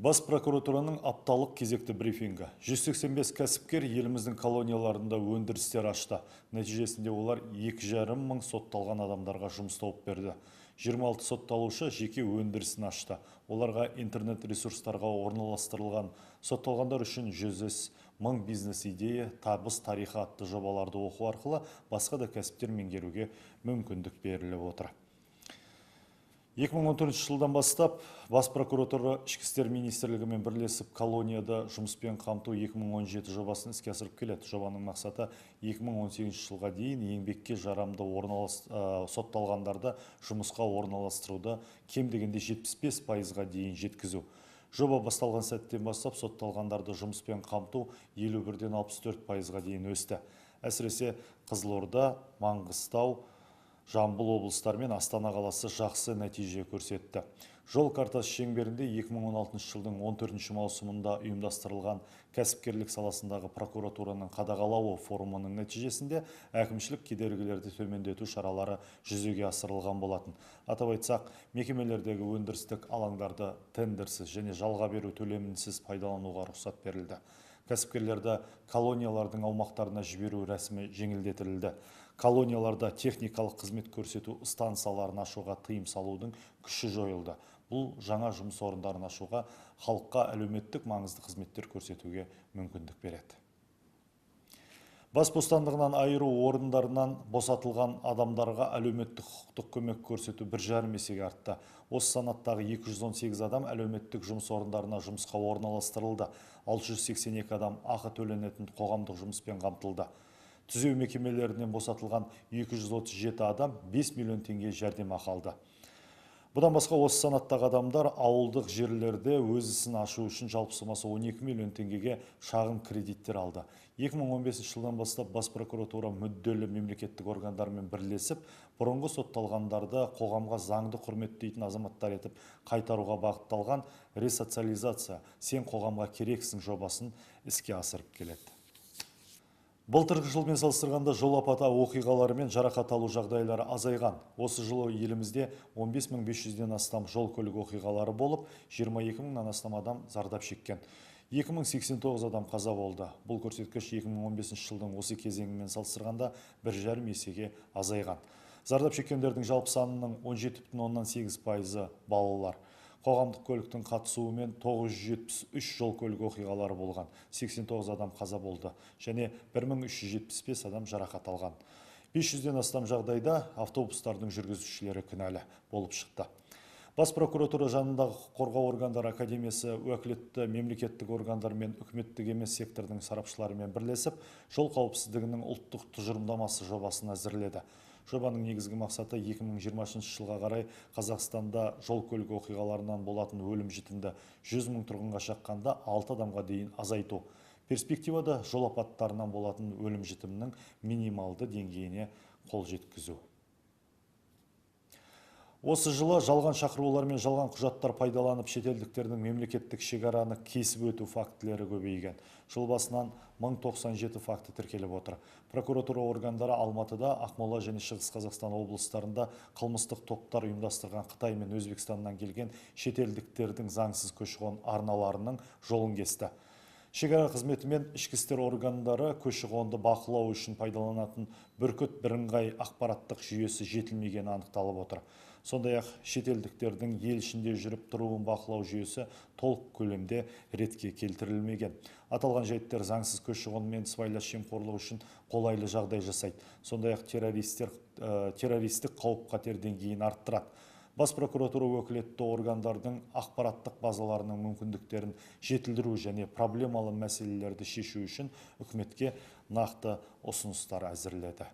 Бас прокуратураның апталық кезекті брифингі. 185 кәсіпкер еліміздің колонияларында өндірістер ашты. Нәтижесінде олар 2,5 мың сотталған адамдарға жұмыс тауып берді. 26 сотталушы жеке өндірісін ашты. Оларға интернет ресурстарға орналастырылған сотталғандар үшін 100 мың бизнес идея, табыс тарихы атты жобаларды оқу арқылы басқа да кәсіптер меңгеруге мүмкіндік беріліп отыр. 2014 жылдан бастап Бас прокуратура Ішкі істер министрлігімен бірлесіп колонияда жұмыспен қамту 2017 жобасын іске асырып келеді. Жобаның мақсаты 2018 жылға дейін еңбекке жарамды сотталғандарды жұмысқа орналастыруды кем дегенде 75%-ға дейін жеткізу. Жоба басталған сәттен бастап сотталғандарды жұмыспен қамту 51-ден 64%-ға дейін өсті. Әсіресе Қызылорда, Маңғыстау, Жамбыл облыстары мен Астана қаласы жақсы нәтиже көрсетті. Жол картасы шеңберінде 2016 жылдың 14 маусымында ұйымдастырылған кәсіпкерлік саласындағы прокуратураның қадағалауы форумының нәтижесінде әкімшілік кедергілерді төмендету шаралары жүзеге асырылған болатын. Атап айтсақ, мекемелердегі өндірістік алаңдарды тендерсіз және жалға беру төлемінсіз пайдалануға рұқсат берілді. Кәсіпкерлерді колониялардың аумақтарына жіберу рәсімі жеңілдетілді. Колонияларда техникалық қызмет көрсету станцияларын ашуға тыйым салудың күші жойылды. Бұл жаңа жұмыс орындарын ашуға, халыққа әлеуметтік маңызды қызметтер көрсетуге мүмкіндік береді. Бас бостандығынан айыру орындарынан босатылған адамдарға әлеуметтік құқықтық көмек көрсету 1,5 есеге артты. Осы санаттағы 218 адам әлеуметтік жұмыс орындарына жұмысқа орналастырылды. 682 адам ақы төленетін қоғамдық жұмыспен қамтылды. Түзеу мекемелерінен босатылған 237 адам 5 миллион теңге жәрдемақы алды. Бұдан басқа осы санаттағы адамдар ауылдық жерлерде өз ісін ашу үшін жалпы сомасы 12 миллион теңгеге шағын кредиттер алды. 2015 жылдан бастап Бас прокуратура мүдделі мемлекеттік органдармен бірлесіп, бұрынғы сотталғандарды қоғамға заңды құрметтейтін азаматтар етіп қайтаруға бағытталған ресоциализация «Сен қоғамға керексің» жобасын іске асырып келеді. Былтырғы жылмен салыстырғанда жол апаты оқиғалары мен жарақат алу жағдайлары азайған. Осы жылы елімізде 15.500-ден астам жол көлік оқиғалары болып, 22 мыңнан астам адам зардап шеккен. 2089 адам қаза болды. Бұл көрсеткіш 2015 жылдың осы кезеңімен салыстырғанда 1,5 есеге азайған. Зардап шеккендердің жалпы санының 17,8% балалар. Қоғамдық көліктің қатысуымен 973 жол көлік оқиғалары болған, 89 адам қаза болды және 1375 адам жарақат алған. 500-ден астам жағдайда автобустардың жүргізушілері кінәлі болып шықты. Бас прокуратура жанындағы құқық қорғау органдары академиясы уәкілетті мемлекеттік органдар мен үкіметтік емес сектордың сарапшыларымен бірлесіп, жол қауіпсіздігінің ұлттық тұжырымдамасы жобасын әзірледі. Жобаның негізгі мақсаты 2020 жылға қарай Қазақстанда жол көлік оқиғаларынан болатын өлім-жітімді 100 мың тұрғынға шаққанда 6 адамға дейін азайту. Перспективада жол апаттарынан болатын өлім-жітімнің минималды деңгейіне қол жеткізу. Осы жылы жалған шақырулар мен жалған құжаттар пайдаланып шетелдіктердің мемлекеттік шекараны кесіп өту фактілері көбейген. Жыл басынан 1097 факті тіркеліп отыр. Прокуратура органдары Алматыда, Ақмола және Шығыс Қазақстан облыстарында қылмыстық топтар ұйымдастырған Қытай мен Өзбекстаннан келген шетелдіктердің заңсыз көші-қон арналарының жолын кесті. Шекара қызметі мен ішкі істер органдары көші-қонды бақылау үшін пайдаланатын бүркіт бірыңғай ақпараттық жүйесі жетілмегені анықталып отыр. Сондай-ақ шетелдіктердің ел ішінде жүріп тұруын бақылау жүйесі толық көлемде ретке келтірілмеген. Аталған жайттар заңсыз көші-қон мен сыбайлас жемқорлық үшін қолайлы жағдай жасайды. Сондай-ақ террористік қауіп-қатер деңгейін арттырады. Бас прокуратура өкілетті органдардың ақпараттық базаларының мүмкіндіктерін жетілдіру және проблемалы мәселелерді шешу үшін үкіметке нақты ұсыныстар әзірледі.